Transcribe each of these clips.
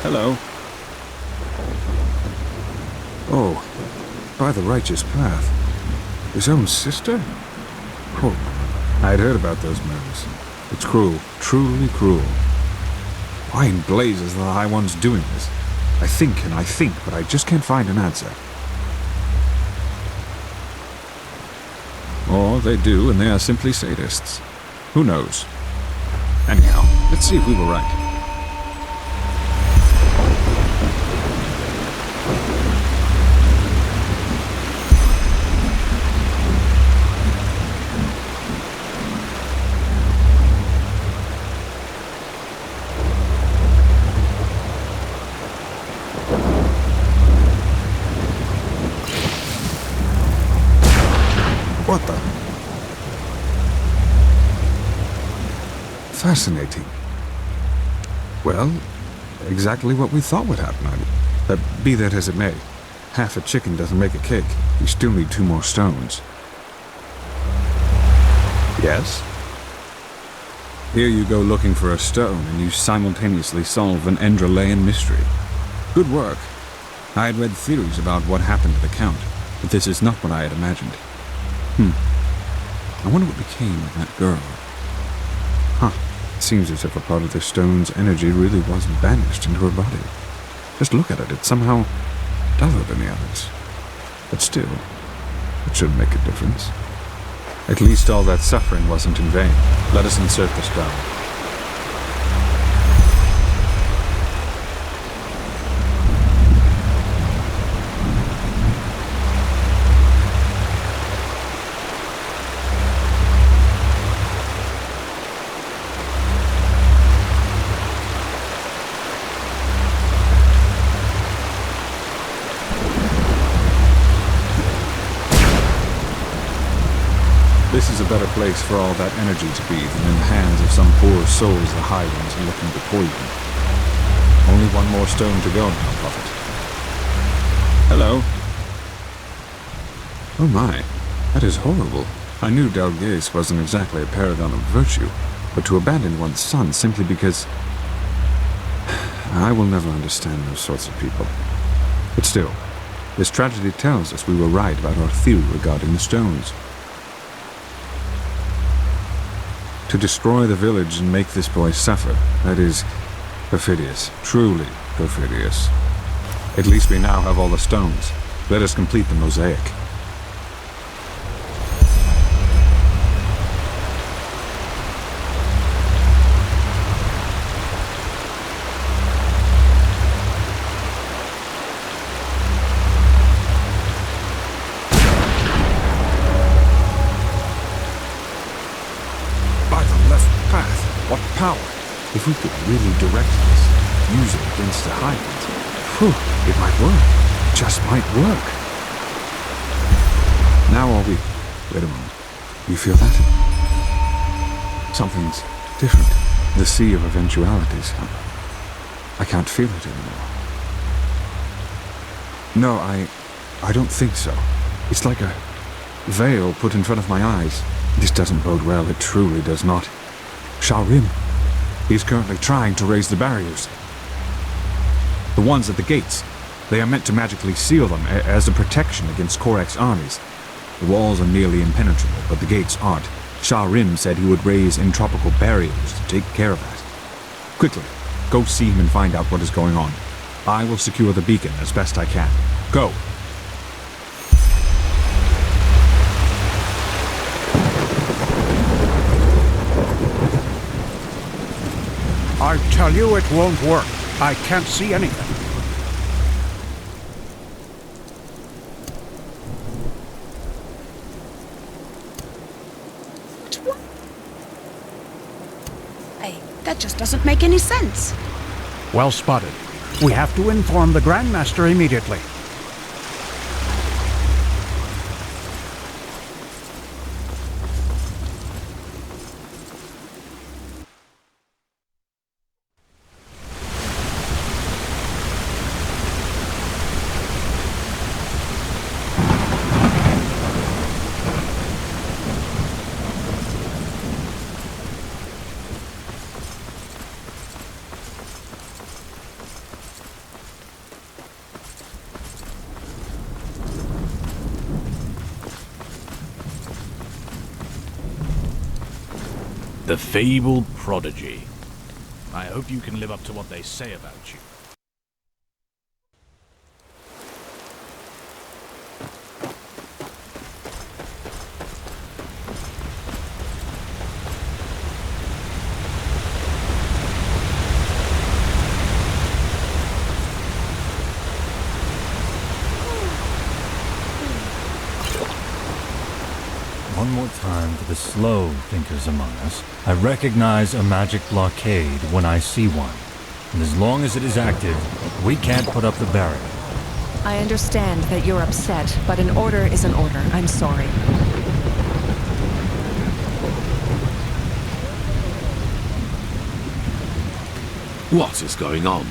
Hello. Oh, by the righteous path. His own sister? Oh, I'd heard about those murders. It's cruel, truly cruel. Why in blazes are the High Ones doing this? I think and I think, but I just can't find an answer. Or they do, and they are simply sadists. Who knows? Anyhow, let's see if we were right. What the? Fascinating. Well, exactly what we thought would happen. Be that as it may, half a chicken doesn't make a cake. You still need 2 more stones. Yes? Here you go looking for a stone, and you simultaneously solve an Enderalian mystery. Good work. I had read theories about what happened to the Count, but this is not what I had imagined. I wonder what became of that girl. It seems as if a part of the stone's energy really was banished into her body. Just look at it, it's somehow duller than the others. But still, it should make a difference. At least all that suffering wasn't in vain. Let us insert the stone. This is a better place for all that energy to be than in the hands of some poor souls the High Ones are looking to poison. Only 1 more stone to go now, Prophet. Hello. Oh my, that is horrible. I knew Dalgais wasn't exactly a paragon of virtue, but to abandon one's son simply because... I will never understand those sorts of people. But still, this tragedy tells us we were right about our theory regarding the stones. To destroy the village and make this boy suffer, that is perfidious, truly perfidious. At least we now have all the stones. Let us complete the mosaic. What power! If we could really direct this, use it against the High Ones, it might work. It just might work. Now are we... Wait a moment. You feel that? Something's different. The sea of eventualities. I can't feel it anymore. No, I don't think so. It's like a veil put in front of my eyes. This doesn't bode well. It truly does not. Shah-Rim. He's currently trying to raise the barriers. The ones at the gates. They are meant to magically seal them as a protection against Korak's armies. The walls are nearly impenetrable, but the gates aren't. Shah-Rim said he would raise entropical barriers to take care of that. Quickly, go see him and find out what is going on. I will secure the beacon as best I can. Go! I tell you it won't work. I can't see anything. Hey, that just doesn't make any sense. Well spotted. We have to inform the Grandmaster immediately. The fabled prodigy. I hope you can live up to what they say about you. One more time for the slow thinkers among us. I recognize a magic blockade when I see one. And as long as it is active, we can't put up the barrier. I understand that you're upset, but an order is an order. I'm sorry. What is going on?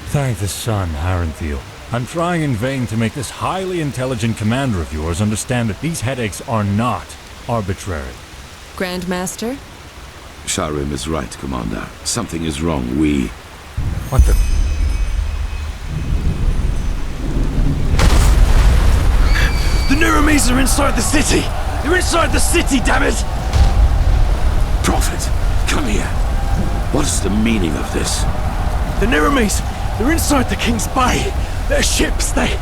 Thank the sun, Harentheel. I'm trying in vain to make this highly intelligent commander of yours understand that these headaches are not arbitrary. Grandmaster? Sharim is right, Commander. Something is wrong. What the... The Nuramis are inside the city! They're inside the city, damn it! Prophet, come here. What is the meaning of this? The Nuramis, they're inside the King's Bay! Their ships, they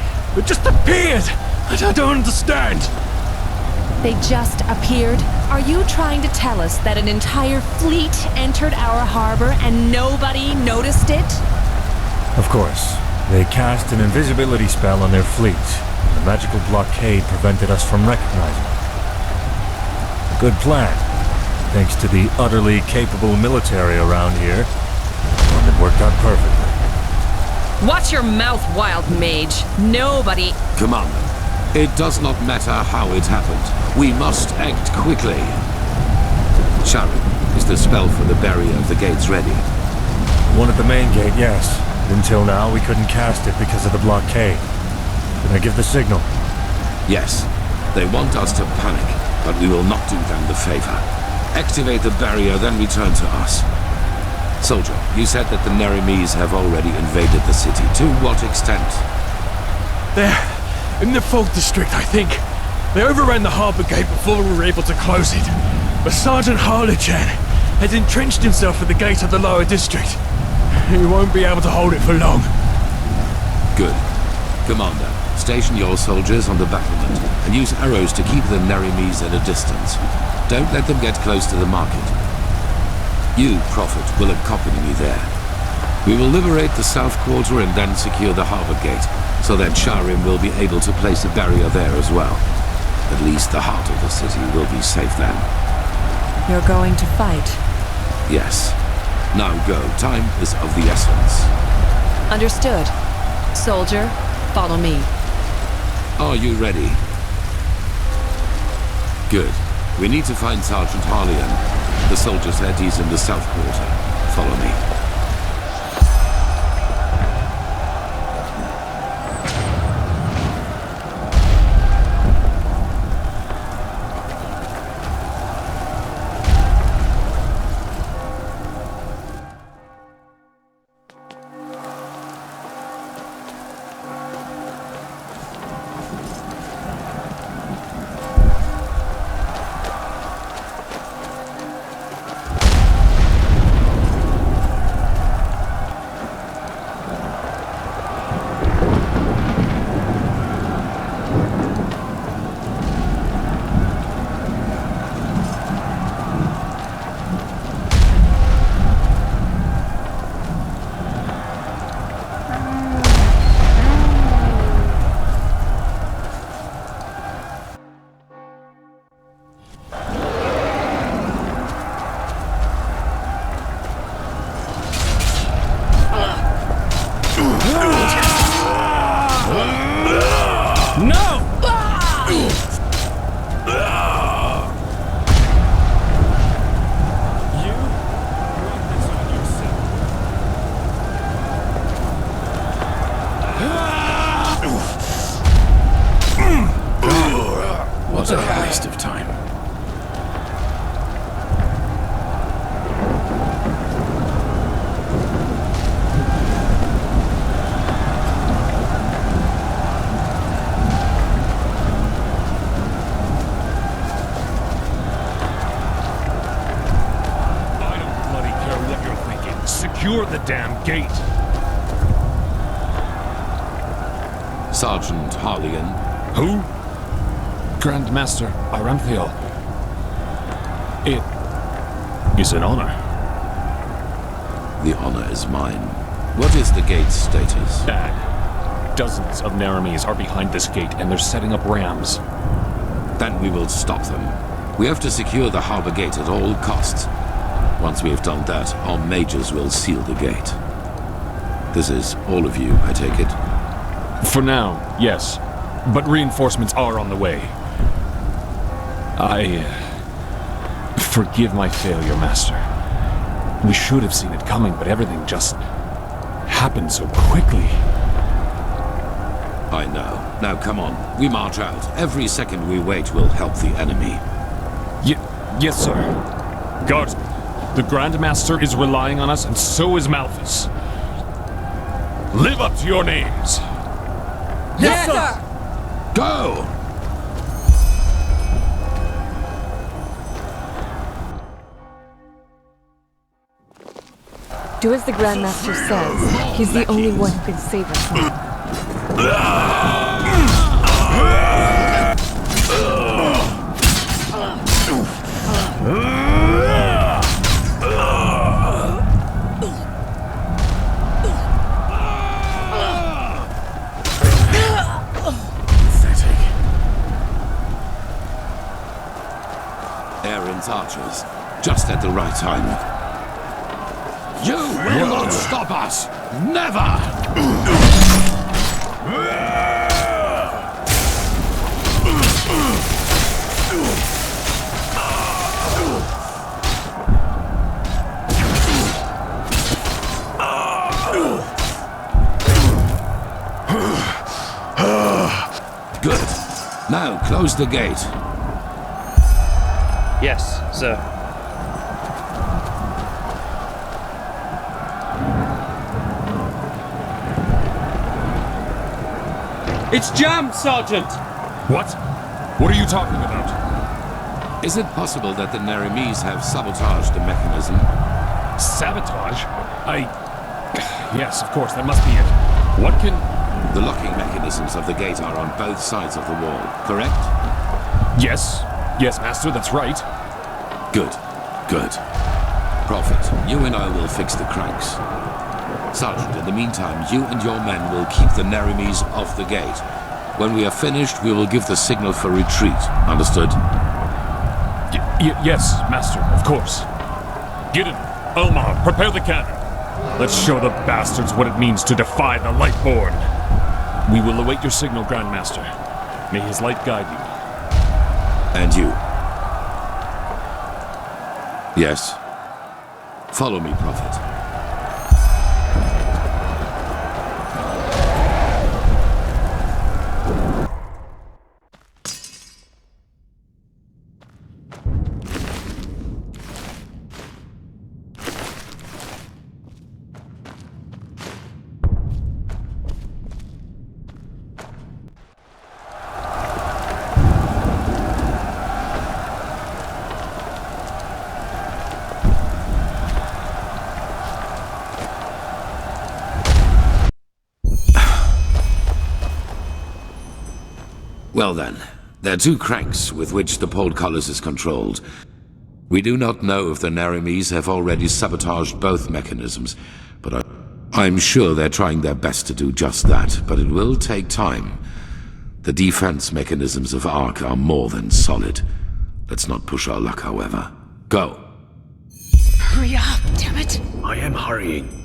just appeared! I don't understand! They just appeared? Are you trying to tell us that an entire fleet entered our harbor and nobody noticed it? Of course. They cast an invisibility spell on their fleet. The magical blockade prevented us from recognizing it. A good plan. Thanks to the utterly capable military around here. One that worked out perfectly. Watch your mouth, wild mage. Nobody... Commander, it does not matter how it happened. We must act quickly. Sharim, is the spell for the barrier of the gates ready? One at the main gate, yes. Until now, we couldn't cast it because of the blockade. Did I give the signal? Yes. They want us to panic, but we will not do them the favor. Activate the barrier, then return to us. Soldier, you said that the Neramis have already invaded the city. To what extent? They're in the fog district, I think. They overran the harbor gate before we were able to close it. But Sergeant Harlechan has entrenched himself at the gate of the lower district. He won't be able to hold it for long. Good. Commander, station your soldiers on the battlement and use arrows to keep the Neramis at a distance. Don't let them get close to the market. You, Prophet, will accompany me there. We will liberate the south quarter and then secure the harbor gate, so that Sharim will be able to place a barrier there as well. At least the heart of the city will be safe then. You're going to fight? Yes. Now go. Time is of the essence. Understood. Soldier, follow me. Are you ready? Good. We need to find Sergeant Harleyan. The soldier said he's in the south quarter. Follow me. What a waste of time. secure the damn gate. Sergeant Harligan. Who? Grandmaster Aramthiel. It is an honor. The honor is mine. What is the gate's status? Bad. Dozens of Naramis are behind this gate, and they're setting up rams. Then we will stop them. We have to secure the harbor gate at all costs. Once we have done that, our mages will seal the gate. This is all of you, I take it? For now, yes. But reinforcements are on the way. Forgive my failure, Master. We should have seen it coming, but everything just happened so quickly. I know. Now come on, we march out. Every second we wait will help the enemy. Yes, sir. Guardsmen, the Grandmaster is relying on us, and so is Malthus. Live up to your names! Yes, sir! Go! Do as the Grandmaster says. He's the only one who can save us now. Aaron's archers, just at the right time. You will not stop us! Never! Good. Now close the gate. Yes, sir. It's jammed, Sergeant! What? What are you talking about? Is it possible that the Naramis have sabotaged the mechanism? Sabotage? Yes, of course, that must be it. What can... The locking mechanisms of the gate are on both sides of the wall, correct? Yes. Yes, Master, that's right. Good. Good. Prophet, you and I will fix the cranks. Sergeant, in the meantime, you and your men will keep the Naramis off the gate. When we are finished, we will give the signal for retreat. Understood? Yes, Master, of course. Gideon, Elmar, prepare the cannon. Let's show the bastards what it means to defy the Lightborn. We will await your signal, Grandmaster. May his light guide you. And you. Yes. Follow me, Prophet. Well then, there are two cranks with which the portcullis is controlled. We do not know if the Naramis have already sabotaged both mechanisms, but I'm sure they're trying their best to do just that, but it will take time. The defense mechanisms of Ark are more than solid. Let's not push our luck, however. Go. Hurry up, damn it! I am hurrying.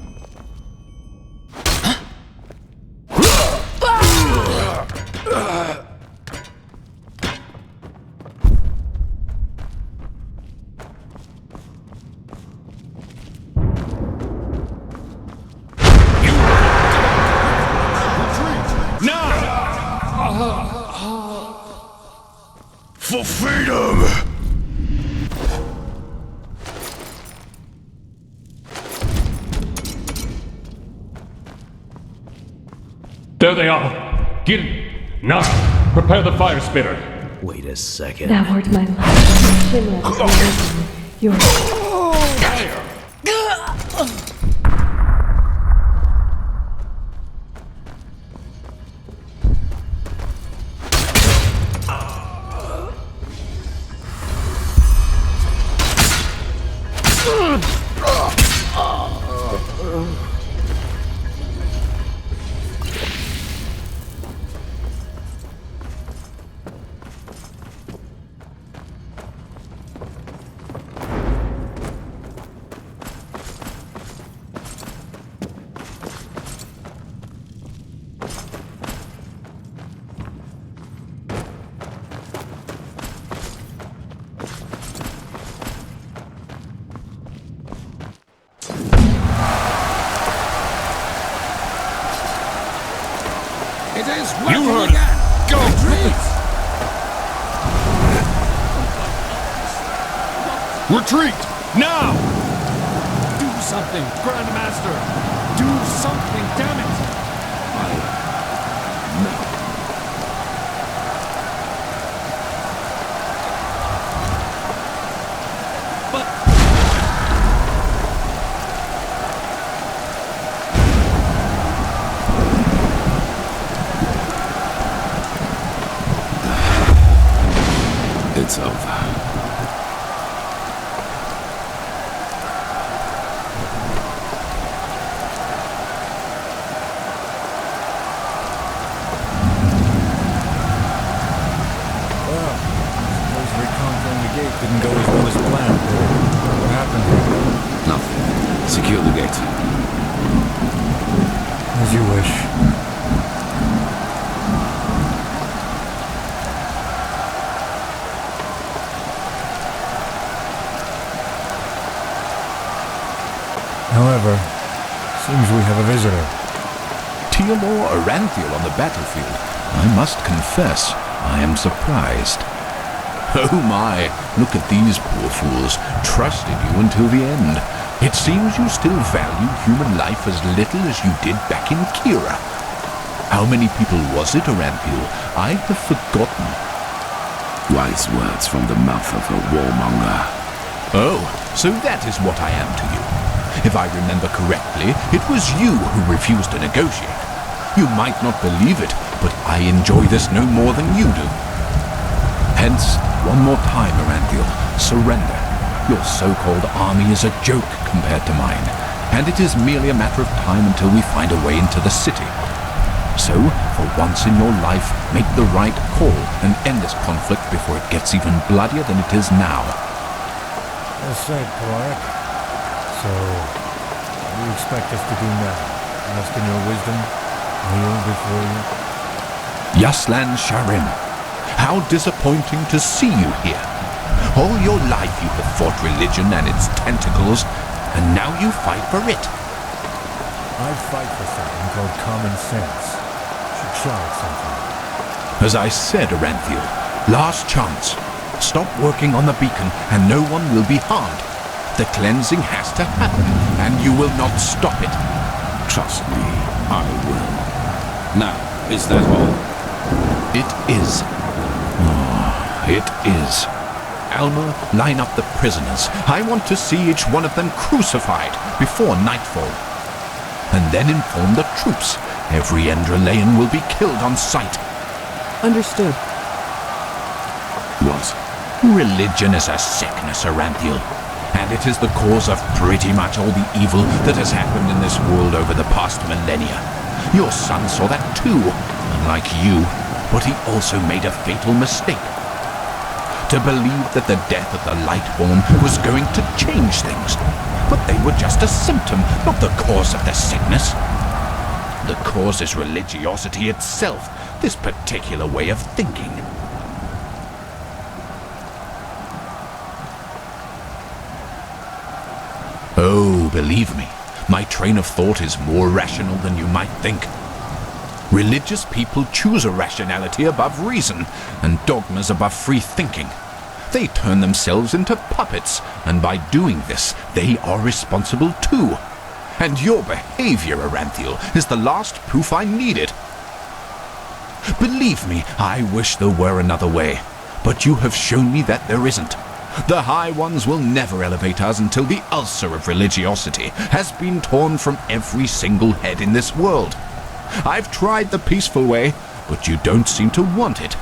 For freedom! There they are. Gideon, now, prepare the fire spitter. Wait a second. Thou art my life, Shinra, your... It is You working heard again! it! Go! Retreat! Now! Do something, Grandmaster! Do something, damn it! It's over. Didn't go as well as planned. What happened? Nothing. Secure the gate. As you wish. However, seems we have a visitor. Theodore Aranthiel on the battlefield. I must confess, I am surprised. Oh my, look at these poor fools, trusted you until the end. It seems you still value human life as little as you did back in Kira. How many people was it, Aranthiel? I have forgotten. Wise words from the mouth of a warmonger. Oh, so that is what I am to you. If I remember correctly, it was you who refused to negotiate. You might not believe it, but I enjoy this no more than you do. Hence, one more time, Aranthiel, surrender. Your so-called army is a joke compared to mine, and it is merely a matter of time until we find a way into the city. So, for once in your life, make the right call and end this conflict before it gets even bloodier than it is now. Well said, Clark. So, what do you expect us to do now? Ask in your wisdom, kneel before you? Yaslan Sharim. How disappointing to see you here. All your life you have fought religion and its tentacles, and now you fight for it. I fight for something called common sense. Should try something. As I said, Aranthiel, last chance. Stop working on the beacon, and no one will be harmed. The cleansing has to happen, and you will not stop it. Trust me, I will. Now, is that all? It is. It is. Alma, line up the prisoners. I want to see each one of them crucified before nightfall. And then inform the troops. Every Enderalayan will be killed on sight. Understood. What? Religion is a sickness, Aranthiel. And it is the cause of pretty much all the evil that has happened in this world over the past millennia. Your son saw that too, unlike you, but he also made a fatal mistake. To believe that the death of the Lightborn was going to change things. But they were just a symptom, not the cause of the sickness. The cause is religiosity itself, this particular way of thinking. Oh, believe me, my train of thought is more rational than you might think. Religious people choose irrationality above reason, and dogmas above free thinking. They turn themselves into puppets, and by doing this, they are responsible too. And your behavior, Aranthiel, is the last proof I needed. Believe me, I wish there were another way, but you have shown me that there isn't. The High Ones will never elevate us until the ulcer of religiosity has been torn from every single head in this world. I've tried the peaceful way, but you don't seem to want it.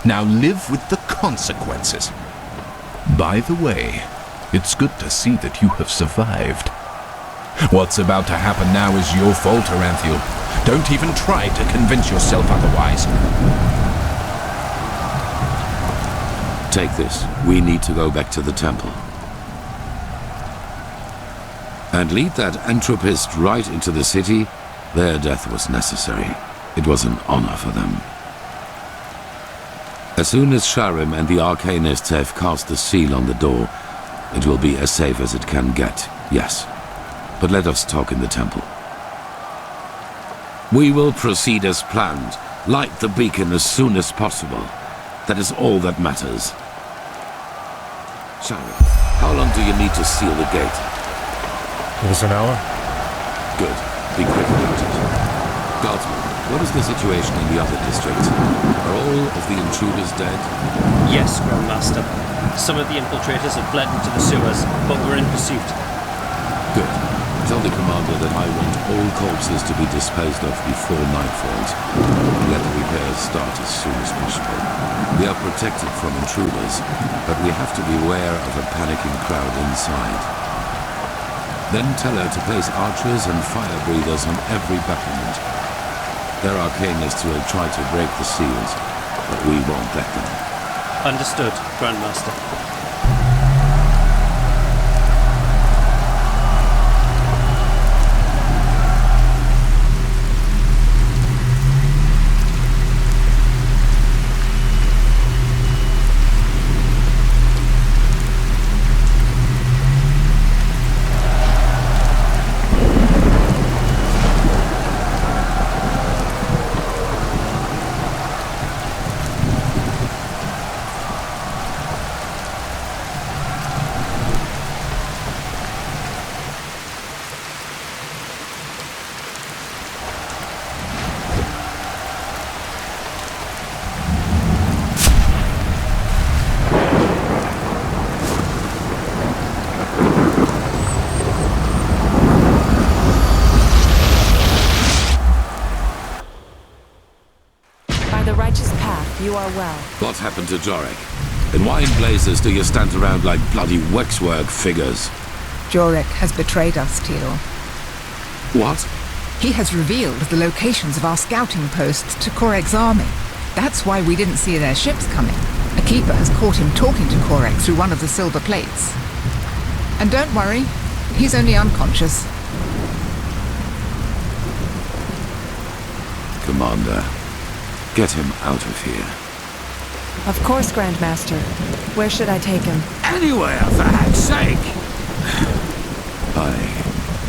Now live with the consequences. By the way, it's good to see that you have survived. What's about to happen now is your fault, Aranthiel. Don't even try to convince yourself otherwise. Take this. We need to go back to the temple. And lead that entropist right into the city. Their death was necessary. It was an honor for them. As soon as Sharim and the Arcanists have cast the seal on the door, it will be as safe as it can get, yes. But let us talk in the temple. We will proceed as planned. Light the beacon as soon as possible. That is all that matters. Shall we? How long do you need to seal the gate? Give us an hour? Good. Be quick about it. Guardsman, what is the situation in the other districts? Are all of the intruders dead? Yes, Grandmaster. Some of the infiltrators have fled into the sewers, but we're in pursuit. Good. Tell the commander that I want all corpses to be disposed of before night falls. Let the repairs start as soon as possible. We are protected from intruders, but we have to beware of a panicking crowd inside. Then tell her to place archers and fire breathers on every battlement. Their arcanists will try to break the seals, but we won't let them. Understood, Grandmaster. You are well. What's happened to Jorek? And why in blazes do you stand around like bloody waxwork figures? Jorek has betrayed us, Teal. What? He has revealed the locations of our scouting posts to Korek's army. That's why we didn't see their ships coming. A keeper has caught him talking to Korek through one of the silver plates. And don't worry, he's only unconscious. Commander, get him out of here. Of course, Grandmaster. Where should I take him? Anywhere, for heck's sake!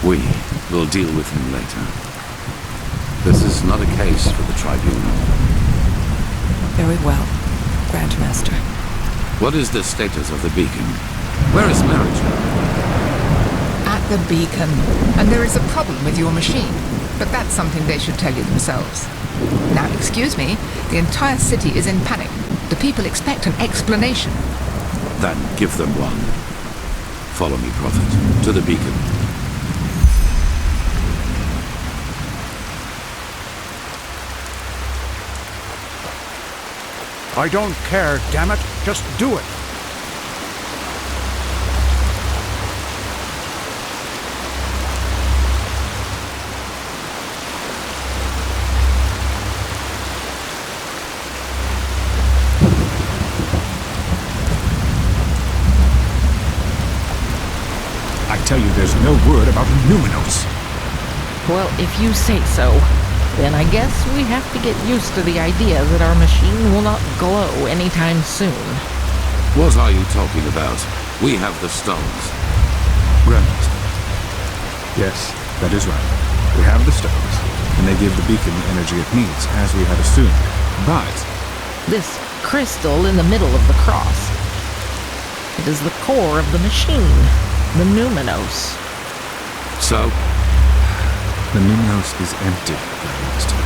We will deal with him later. This is not a case for the Tribunal. Very well, Grandmaster. What is the status of the beacon? Where is Marriage? At the beacon. And there is a problem with your machine. But that's something they should tell you themselves. Now, excuse me, the entire city is in panic. The people expect an explanation. Then give them one. Follow me, Prophet, to the beacon. I don't care, damn it. Just do it. I tell you, there's no word about Numinos. Well, if you say so, then I guess we have to get used to the idea that our machine will not glow anytime soon. What are you talking about? We have the stones. Grandmaster. Yes, that is right. We have the stones, and they give the beacon the energy it needs, as we had assumed. But this crystal in the middle of the cross, it is the core of the machine, the Numinos. So? The Numinos is empty, Grandmaster.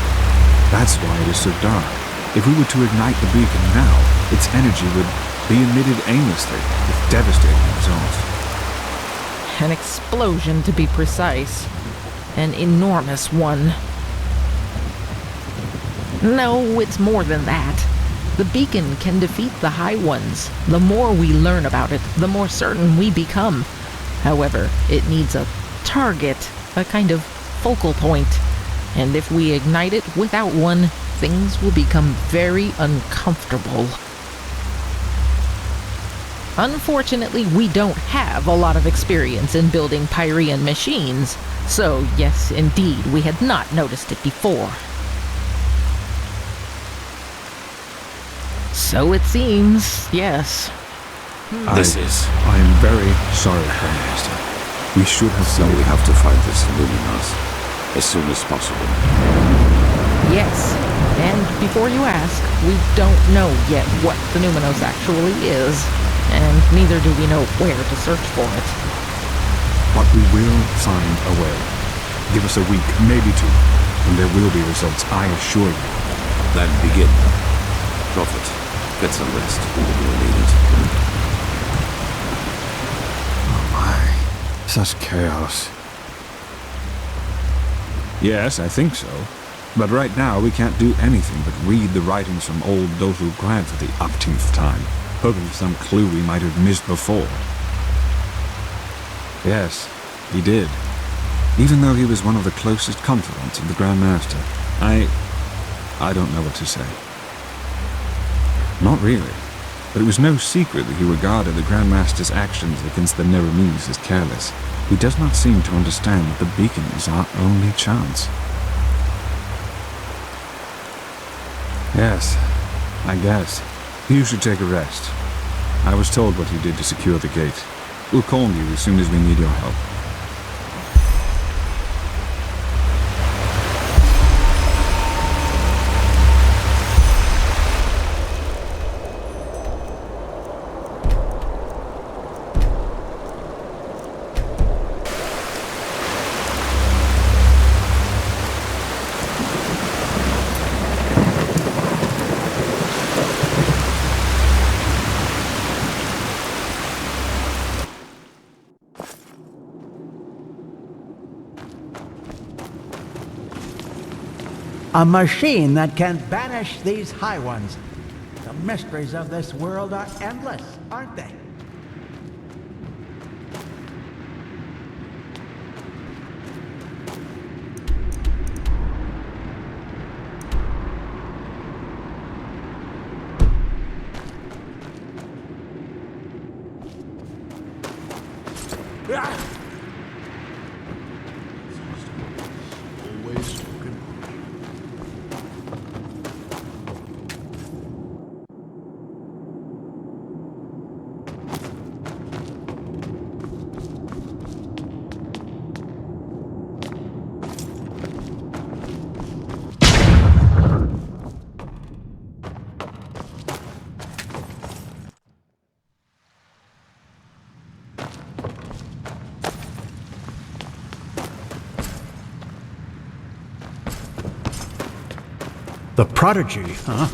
That's why it is so dark. If we were to ignite the beacon now, its energy would be emitted aimlessly, with devastating results. An explosion, to be precise. An enormous one. No, it's more than that. The beacon can defeat the High Ones. The more we learn about it, the more certain we become. However, it needs a target, a kind of focal point. And if we ignite it without one, things will become very uncomfortable. Unfortunately, we don't have a lot of experience in building Pyrean machines, so yes, indeed, we had not noticed it before. So it seems, yes. I am very sorry, Grandmaster. We should have So we have to find this Luminos as soon as possible. Yes. And before you ask, we don't know yet what the Numinos actually is, and neither do we know where to search for it. But we will find a way. Give us a week, maybe two, and there will be results, I assure you. Then begin. Prophet, get some rest. You'll need it. Oh my, such chaos. Yes, I think so. But right now we can't do anything but read the writings from old Dothrul Grant for the umpteenth time, hoping for some clue we might have missed before. Yes, he did. Even though he was one of the closest confidants of the Grand Master, I don't know what to say. Not really. But it was no secret that he regarded the Grand Master's actions against the Neramis as careless. He does not seem to understand that the beacon is our only chance. Yes, I guess. You should take a rest. I was told what you did to secure the gate. We'll call you as soon as we need your help. A machine that can banish these High Ones. The mysteries of this world are endless, aren't they? The prodigy, huh?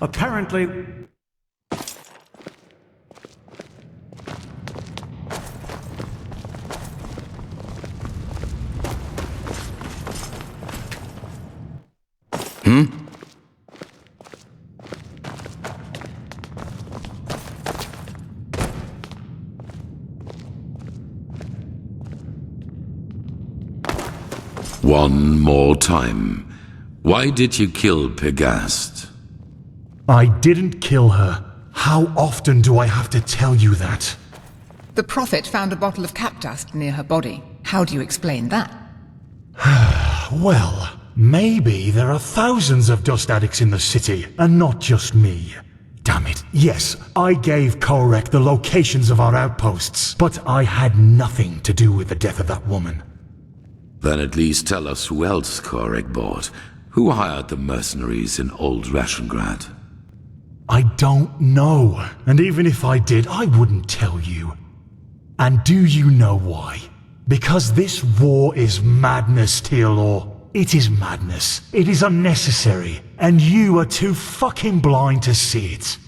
Apparently... One more time. Why did you kill Pegast? I didn't kill her. How often do I have to tell you that? The Prophet found a bottle of cap dust near her body. How do you explain that? Well, maybe there are thousands of dust addicts in the city, and not just me. Damn it. Yes, I gave Korek the locations of our outposts, but I had nothing to do with the death of that woman. Then at least tell us who else Korek bought. Who hired the mercenaries in Old Rashengrad? I don't know. And even if I did, I wouldn't tell you. And do you know why? Because this war is madness, Teal'or. It is madness. It is unnecessary. And you are too fucking blind to see it.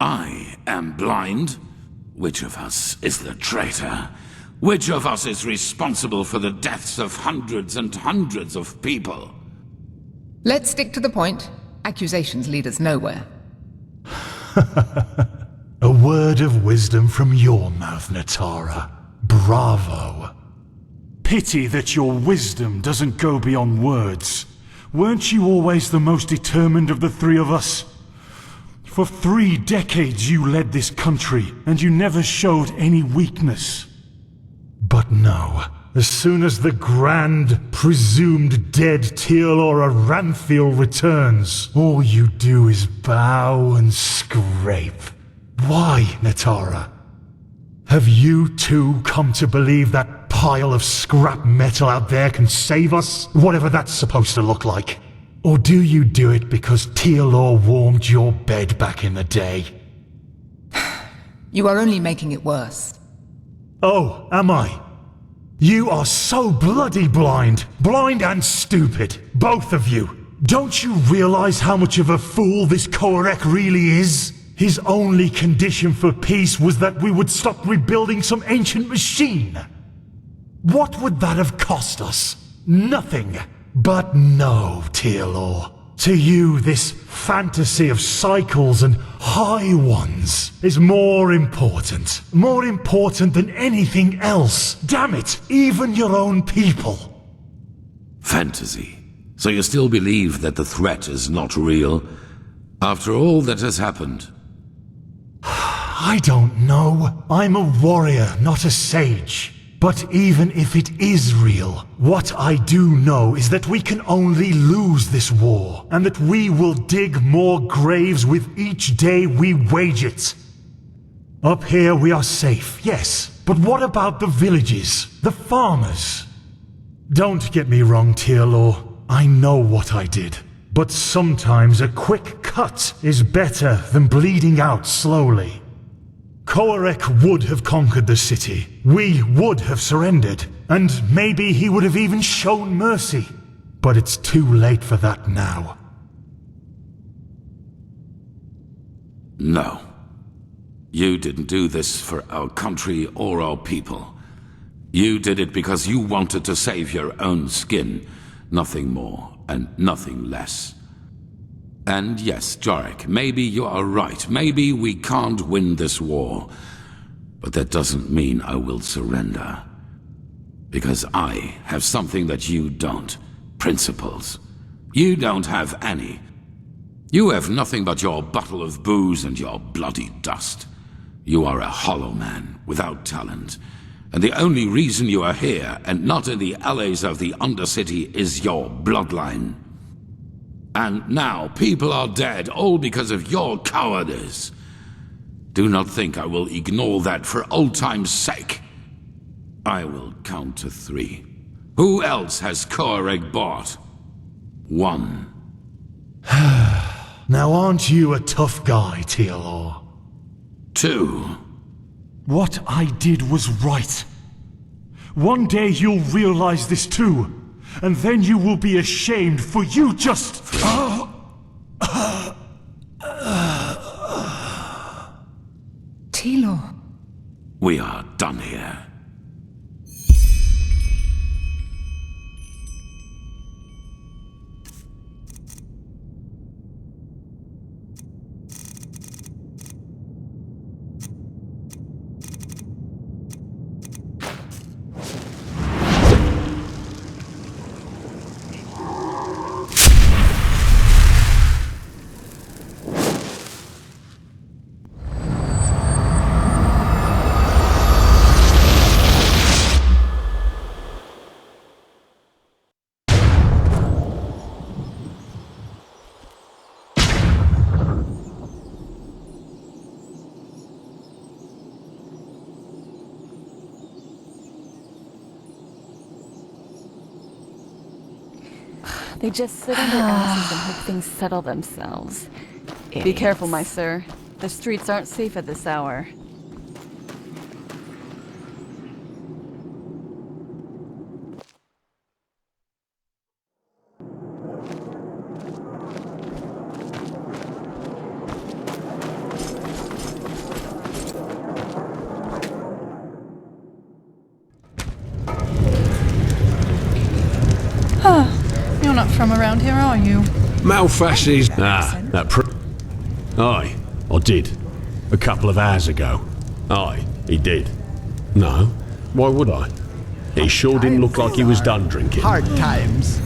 I am blind? Which of us is the traitor? Which of us is responsible for the deaths of hundreds and hundreds of people? Let's stick to the point. Accusations lead us nowhere. A word of wisdom from your mouth, Natara. Bravo. Pity that your wisdom doesn't go beyond words. Weren't you always the most determined of the three of us? For 3 decades you led this country, and you never showed any weakness. But no. As soon as the grand, presumed dead Teal'or Aranthiel returns, all you do is bow and scrape. Why, Natara? Have you too come to believe that pile of scrap metal out there can save us? Whatever that's supposed to look like. Or do you do it because Tealor warmed your bed back in the day? You are only making it worse. Oh, am I? You are so bloody blind. Blind and stupid. Both of you. Don't you realize how much of a fool this Korek really is? His only condition for peace was that we would stop rebuilding some ancient machine. What would that have cost us? Nothing. But no, Tealor. To you, this fantasy of cycles and high ones is more important. More important than anything else. Damn it, even your own people. Fantasy. So you still believe that the threat is not real? After all that has happened? I don't know. I'm a warrior, not a sage. But even if it is real, what I do know is that we can only lose this war, and that we will dig more graves with each day we wage it. Up here we are safe, yes, but what about the villages, the farmers? Don't get me wrong, Tealor. I know what I did. But sometimes a quick cut is better than bleeding out slowly. Korek would have conquered the city. We would have surrendered. And maybe he would have even shown mercy. But it's too late for that now. No. You didn't do this for our country or our people. You did it because you wanted to save your own skin. Nothing more and nothing less. And yes, Jarek, maybe you are right. Maybe we can't win this war. But that doesn't mean I will surrender. Because I have something that you don't. Principles. You don't have any. You have nothing but your bottle of booze and your bloody dust. You are a hollow man without talent. And the only reason you are here and not in the alleys of the Undercity is your bloodline. And now people are dead, all because of your cowardice. Do not think I will ignore that for old time's sake. I will count to 3. Who else has Korek bought? 1. Now aren't you a tough guy, Tealor? 2. What I did was right. One day you'll realize this too. And then you will be ashamed for you just... Tealor. We are done here. They just sit on their asses and hope things settle themselves. Be careful, my sir. The streets aren't safe at this hour. You're not from around here, are you? Malfashes. Aye, I did. A couple of hours ago. Aye, he did. No, why would I? He sure didn't look like he was done drinking. Hard times.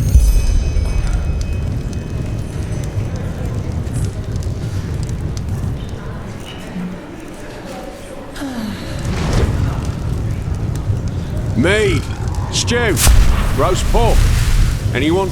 Mead, stew, roast pork. Anyone?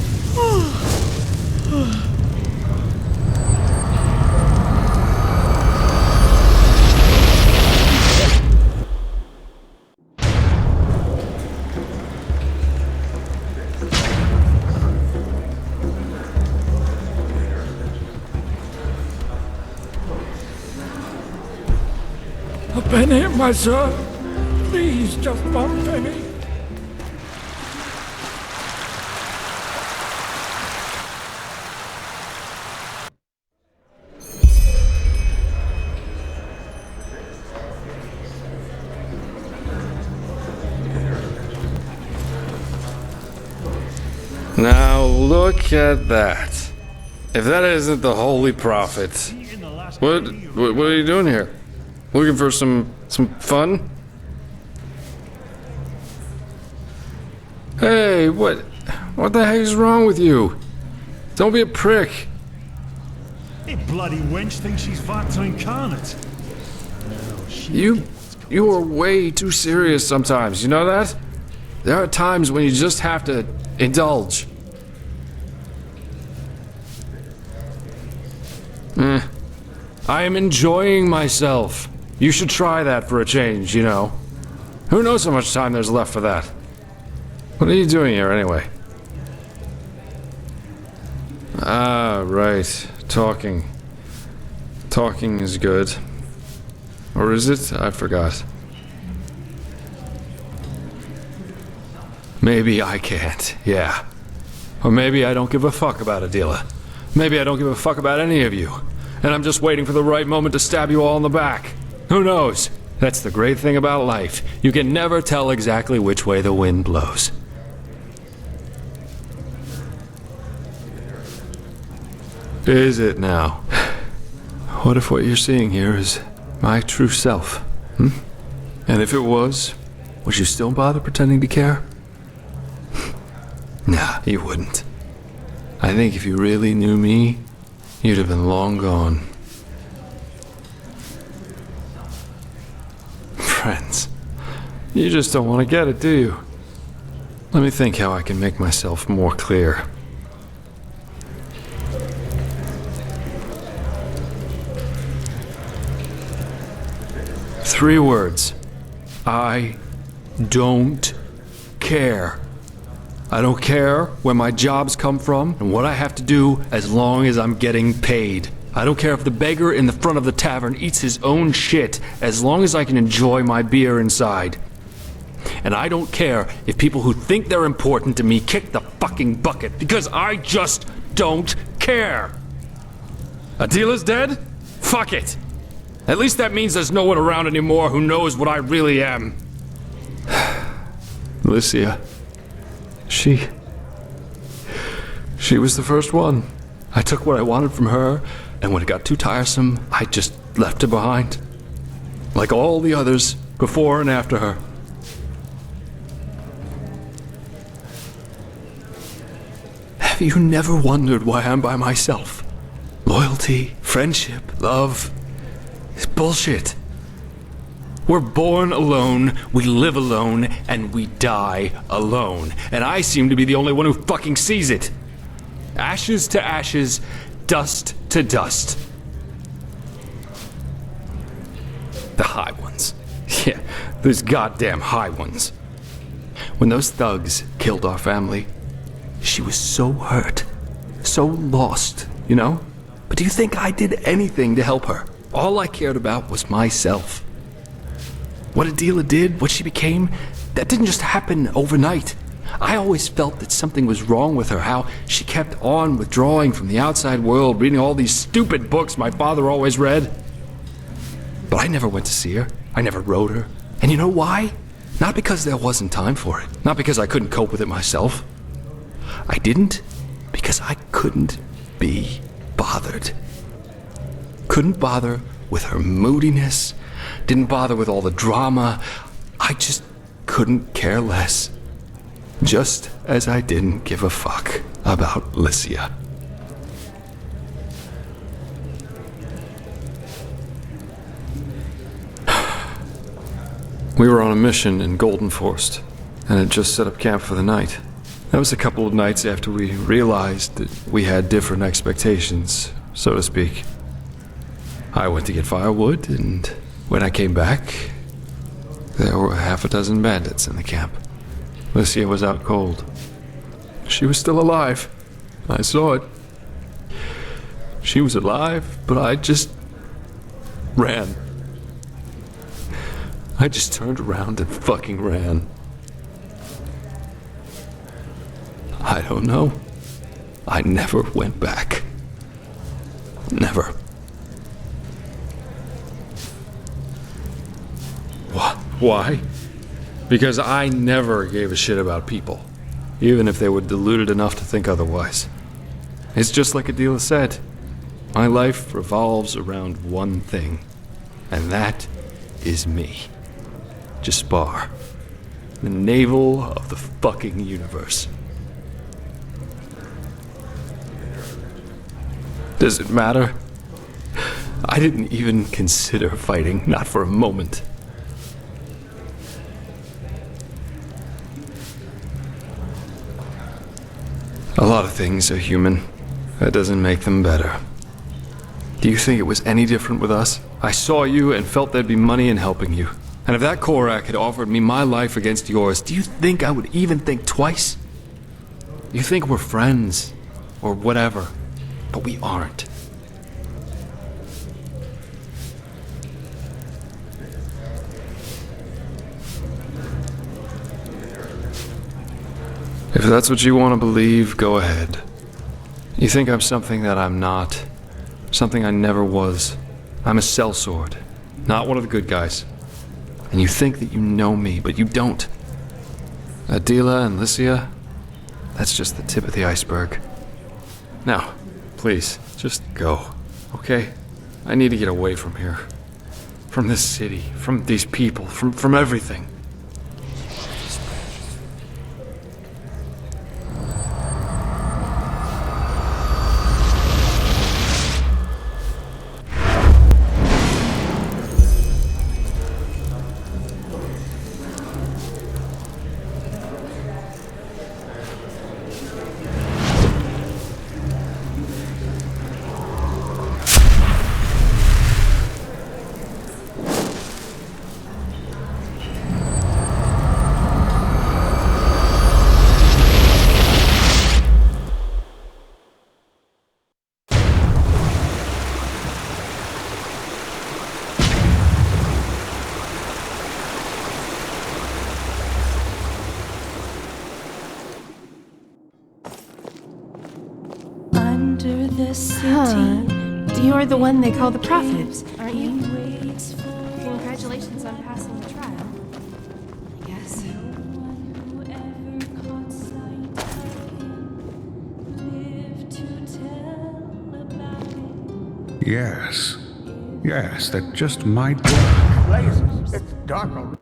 been hit, my sir. Please, just one penny. Now look at that. If that isn't the Holy Prophet. What are you doing here? Looking for some fun? Hey, what the heck is wrong with you? Don't be a prick. Hey, bloody wench thinks she's Vata incarnate. You are way too serious sometimes, you know that? There are times when you just have to indulge. I am enjoying myself. You should try that for a change, you know. Who knows how much time there's left for that? What are you doing here, anyway? Ah, right. Talking. Talking is good. Or is it? I forgot. Maybe I can't, yeah. Or maybe I don't give a fuck about Adela. Maybe I don't give a fuck about any of you. And I'm just waiting for the right moment to stab you all in the back. Who knows? That's the great thing about life. You can never tell exactly which way the wind blows. Is it now? What if what you're seeing here is my true self? And if it was, would you still bother pretending to care? Nah, you wouldn't. I think if you really knew me, you'd have been long gone. Friends, you just don't want to get it, do you? Let me think how I can make myself more clear. Three words. I don't care. I don't care where my jobs come from and what I have to do as long as I'm getting paid. I don't care if the beggar in the front of the tavern eats his own shit as long as I can enjoy my beer inside. And I don't care if people who think they're important to me kick the fucking bucket because I just don't care. Adela's dead? Fuck it. At least that means there's no one around anymore who knows what I really am. Alicia. She was the first one. I took what I wanted from her, and when it got too tiresome, I just left her behind. Like all the others, before and after her. Have you never wondered why I'm by myself? Loyalty, friendship, love, it's bullshit. We're born alone, we live alone, and we die alone. And I seem to be the only one who fucking sees it. Ashes to ashes, dust to dust. The high ones. Yeah, those goddamn high ones. When those thugs killed our family, she was so hurt, so lost, you know? But do you think I did anything to help her? All I cared about was myself. What Adela did, what she became, that didn't just happen overnight. I always felt that something was wrong with her, how she kept on withdrawing from the outside world, reading all these stupid books my father always read. But I never went to see her. I never wrote her. And you know why? Not because there wasn't time for it. Not because I couldn't cope with it myself. I didn't because I couldn't be bothered. Couldn't bother with her moodiness. Didn't bother with all the drama. I just couldn't care less. Just as I didn't give a fuck about Lycia. We were on a mission in Golden Forest, and had just set up camp for the night. That was a couple of nights after we realized that we had different expectations, so to speak. I went to get firewood, and when I came back, there were half a dozen bandits in the camp. Lycia was out cold. She was still alive. I saw it. She was alive, but I just ran. I just turned around and fucking ran. I don't know. I never went back. Never. Why? Because I never gave a shit about people, even if they were deluded enough to think otherwise. It's just like Adela said. My life revolves around one thing, and that is me. Jaspar. The navel of the fucking universe. Does it matter? I didn't even consider fighting, not for a moment. A lot of things are human. That doesn't make them better. Do you think it was any different with us? I saw you and felt there'd be money in helping you. And if that Korak had offered me my life against yours, do you think I would even think twice? You think we're friends, or whatever, but we aren't. If that's what you want to believe, go ahead. You think I'm something that I'm not. Something I never was. I'm a sellsword, not one of the good guys. And you think that you know me, but you don't. Adela and Lycia, that's just the tip of the iceberg. Now, please, just go, okay? I need to get away from here. From this city, from these people, from everything. Under the city. You're the one they call the prophet, aren't you? Congratulations on passing the trial. I guess. Yes. Yes, that just might work. Blazes, it's dark already.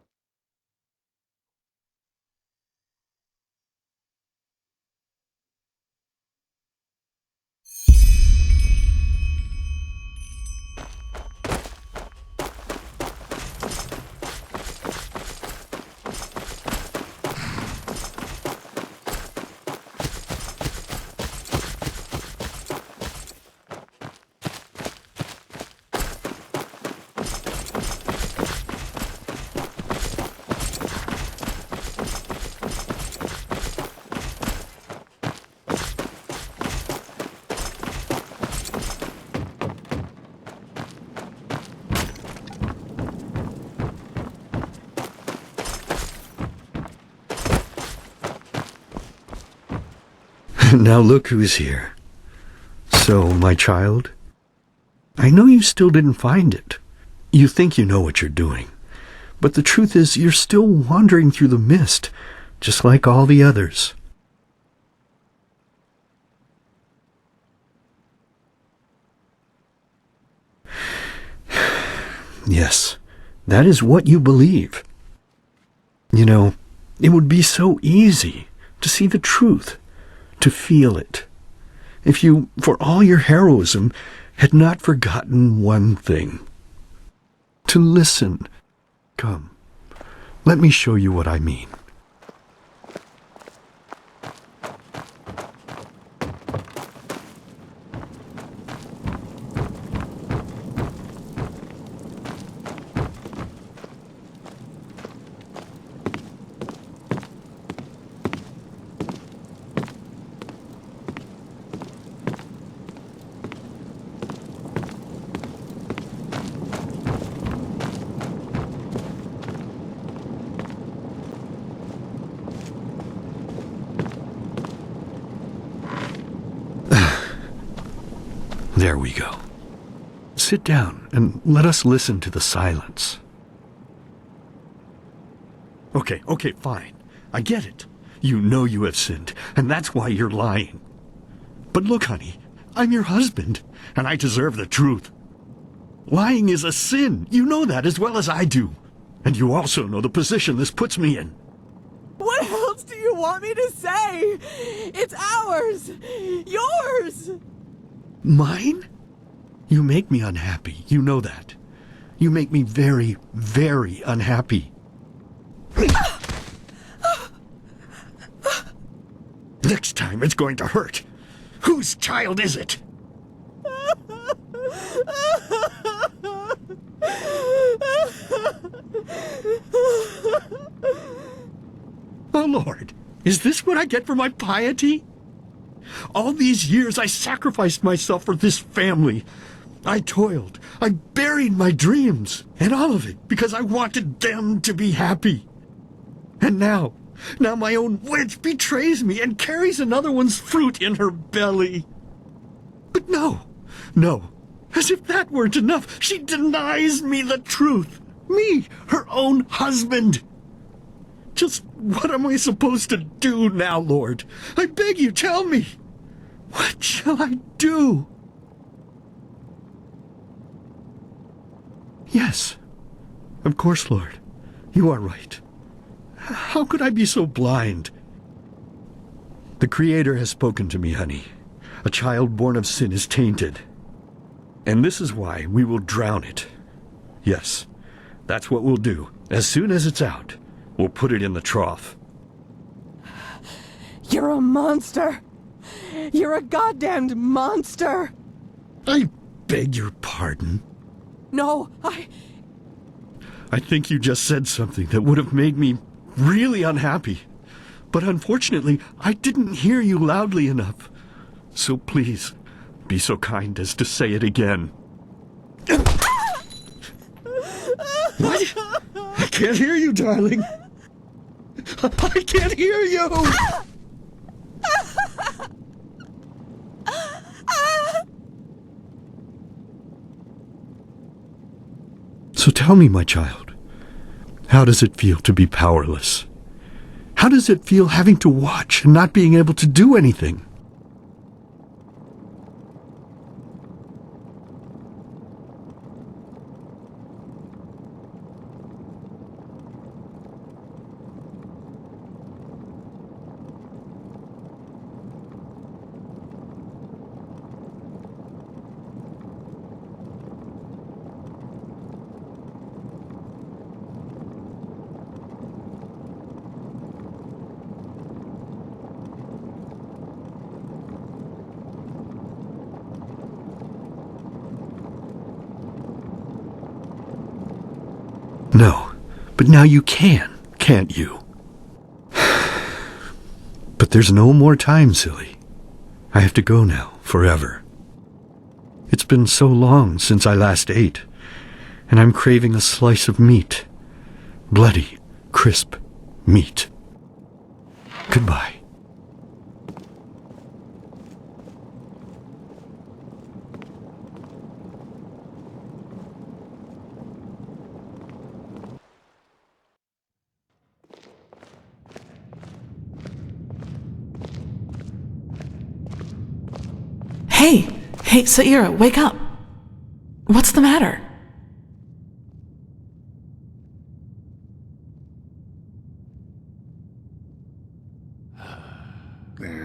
Now look who's here. So, my child, I know you still didn't find it. You think you know what you're doing. But the truth is, you're still wandering through the mist, just like all the others. Yes, that is what you believe. You know, it would be so easy to see the truth, to feel it, if you, for all your heroism, had not forgotten one thing. To listen. Come, let me show you what I mean. There we go. Sit down and let us listen to the silence. Okay, fine. I get it. You know you have sinned, and that's why you're lying. But look, honey, I'm your husband, and I deserve the truth. Lying is a sin. You know that as well as I do. And you also know the position this puts me in. What else do you want me to say? It's ours! Yours! Mine? You make me unhappy. You know that. You make me very, very unhappy. Next time it's going to hurt. Whose child is it? Oh, Lord, is this what I get for my piety? All these years I sacrificed myself for this family. I toiled, I buried my dreams, and all of it because I wanted them to be happy. And now my own witch betrays me and carries another one's fruit in her belly. But no, as if that weren't enough, she denies me the truth. Me, her own husband. Just what am I supposed to do now, Lord? I beg you, tell me. What shall I do? Yes, of course, Lord. You are right. How could I be so blind? The Creator has spoken to me, honey. A child born of sin is tainted. And this is why we will drown it. Yes, that's what we'll do. As soon as it's out, we'll put it in the trough. You're a monster! You're a goddamned monster! I beg your pardon. No, I think you just said something that would have made me really unhappy. But unfortunately, I didn't hear you loudly enough. So please, be so kind as to say it again. What? I can't hear you, darling. I can't hear you! So tell me, my child, how does it feel to be powerless? How does it feel having to watch and not being able to do anything? No, but now you can, can't you? But there's no more time, silly. I have to go now, forever. It's been so long since I last ate, and I'm craving a slice of meat. Bloody, crisp meat. Goodbye. Hey, Saira, wake up. What's the matter?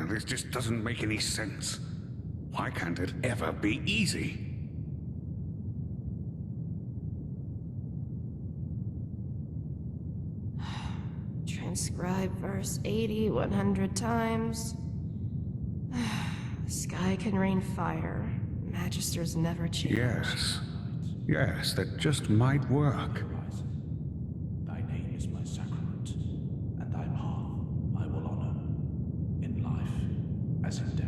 This just doesn't make any sense. Why can't it ever be easy? Transcribe verse 80 100 times. The sky can rain fire. Magisters never change. Yes, that just might work. Thy name is my sacrament, and thy path I will honor, in life as in death.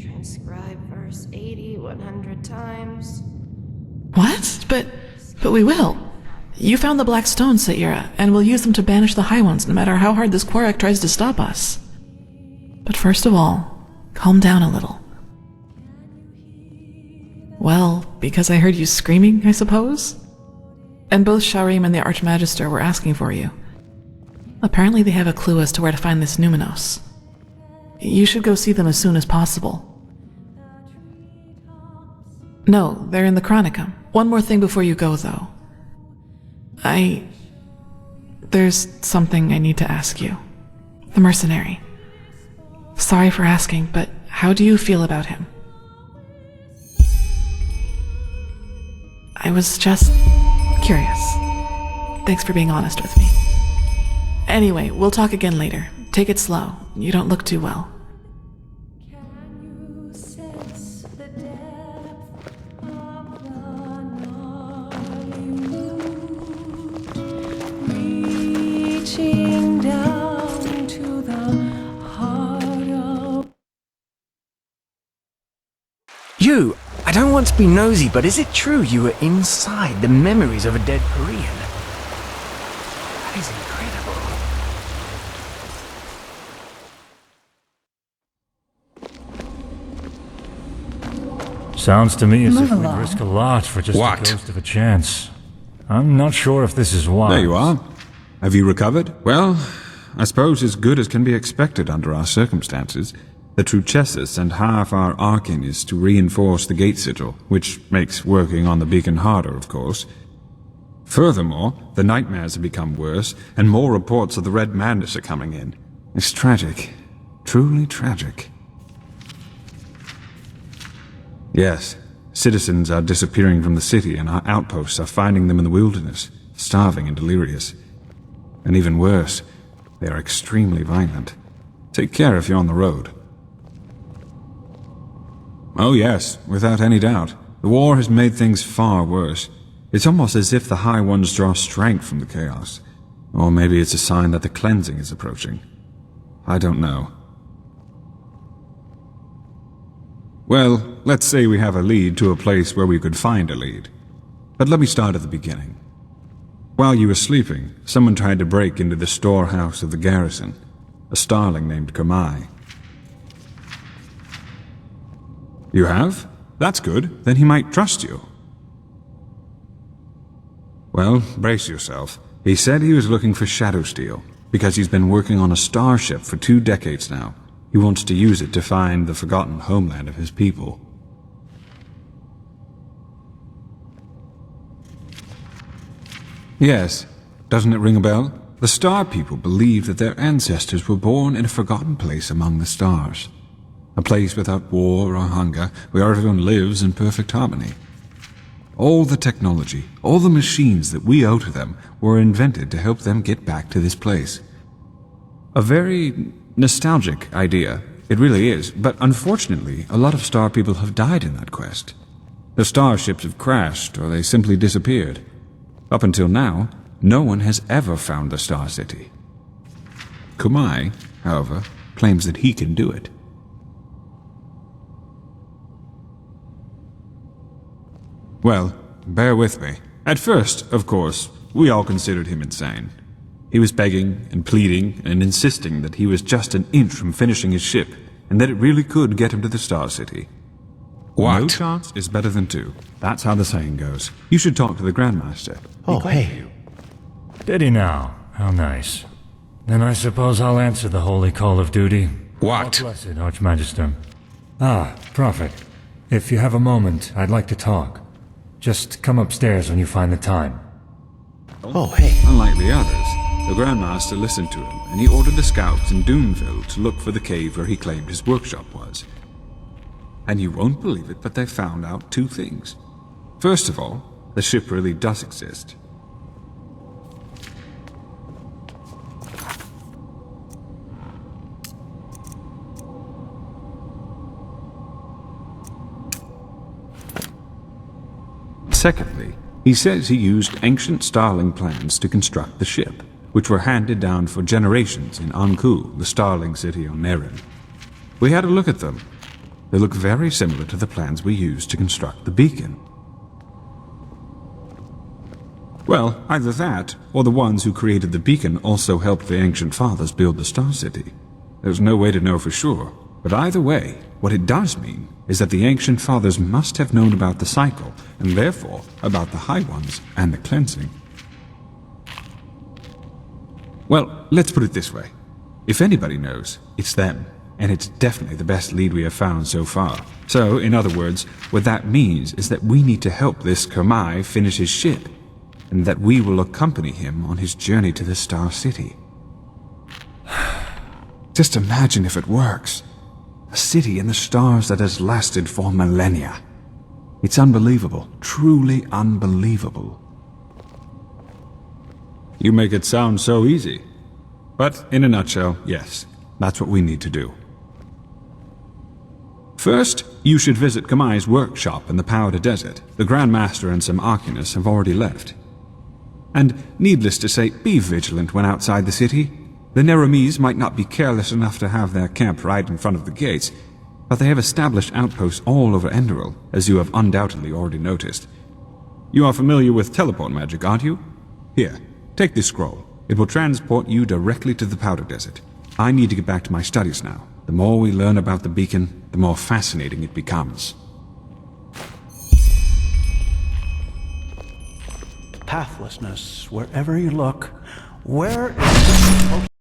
Transcribe verse 80 100 times. What? But we will. You found the black stones, Saira, and we'll use them to banish the High Ones no matter how hard this Quarak tries to stop us. But first of all, calm down a little. Well, because I heard you screaming, I suppose? And both Sharim and the Archmagister were asking for you. Apparently they have a clue as to where to find this Numenos. You should go see them as soon as possible. No, they're in the Chronicum. One more thing before you go, though. There's something I need to ask you. The mercenary. Sorry for asking, but how do you feel about him? I was just curious. Thanks for being honest with me. Anyway, we'll talk again later. Take it slow. You don't look too well. Reaching down to the heart of... You! I don't want to be nosy, but is it true you were inside the memories of a dead Korean? That is incredible. Sounds to me as Move if we'd along. risk a lot for just What? the ghost of a chance. I'm not sure if this is wise. There you are. Have you recovered? Well, I suppose as good as can be expected under our circumstances. The Truchessus sent half our Arcanists to reinforce the gate sigil, which makes working on the beacon harder, of course. Furthermore, the nightmares have become worse, and more reports of the Red Madness are coming in. It's tragic. Truly tragic. Yes, citizens are disappearing from the city, and our outposts are finding them in the wilderness, starving and delirious. And even worse, they are extremely violent. Take care if you're on the road. Oh yes, without any doubt. The war has made things far worse. It's almost as if the High Ones draw strength from the chaos. Or maybe it's a sign that the cleansing is approaching. I don't know. Well, let's say we have a lead to a place where we could find a lead. But let me start at the beginning. While you were sleeping, someone tried to break into the storehouse of the garrison. A starling named Kamai. You have? That's good. Then he might trust you. Well, brace yourself. He said he was looking for Shadow Steel, because he's been working on a starship for 2 decades now. He wants to use it to find the forgotten homeland of his people. Yes. Doesn't it ring a bell? The Star People believe that their ancestors were born in a forgotten place among the stars. A place without war or hunger, where everyone lives in perfect harmony. All the technology, all the machines that we owe to them were invented to help them get back to this place. A very nostalgic idea. It really is, but unfortunately, a lot of Star People have died in that quest. Their starships have crashed, or they simply disappeared. Up until now, no one has ever found the Star City. Kumai, however, claims that he can do it. Well, bear with me. At first, of course, we all considered him insane. He was begging and pleading and insisting that he was just an inch from finishing his ship, and that it really could get him to the Star City. What? No chance is better than 2. That's how the saying goes. You should talk to the Grandmaster. Oh, hey. Did he now? How nice. Then I suppose I'll answer the holy call of duty. What? God bless it, Archmagister. Ah, Prophet. If you have a moment, I'd like to talk. Just come upstairs when you find the time. Oh, hey. Unlike the others, the Grandmaster listened to him, and he ordered the scouts in Doonville to look for the cave where he claimed his workshop was. And you won't believe it, but they found out 2 things. First of all, the ship really does exist. Secondly, he says he used ancient Starling plans to construct the ship, which were handed down for generations in Anku, the Starling city on Nerin. We had a look at them. They look very similar to the plans we used to construct the beacon. Well, either that, or the ones who created the beacon also helped the Ancient Fathers build the Star City. There's no way to know for sure, but either way, what it does mean is that the Ancient Fathers must have known about the cycle, and therefore about the High Ones and the cleansing. Well, let's put it this way. If anybody knows, it's them, and it's definitely the best lead we have found so far. So, in other words, what that means is that we need to help this Kermai finish his ship, and that we will accompany him on his journey to the Star City. Just imagine if it works. A city in the stars that has lasted for millennia. It's unbelievable, truly unbelievable. You make it sound so easy. But in a nutshell, yes, that's what we need to do. First, you should visit Kamai's workshop in the Powder Desert. The Grand Master and some Arcanists have already left. And needless to say, be vigilant when outside the city. The Neramis might not be careless enough to have their camp right in front of the gates, but they have established outposts all over Enderal, as you have undoubtedly already noticed. You are familiar with teleport magic, aren't you? Here, take this scroll. It will transport you directly to the Powder Desert. I need to get back to my studies now. The more we learn about the beacon, the more fascinating it becomes. Pathlessness, wherever you look. Where is the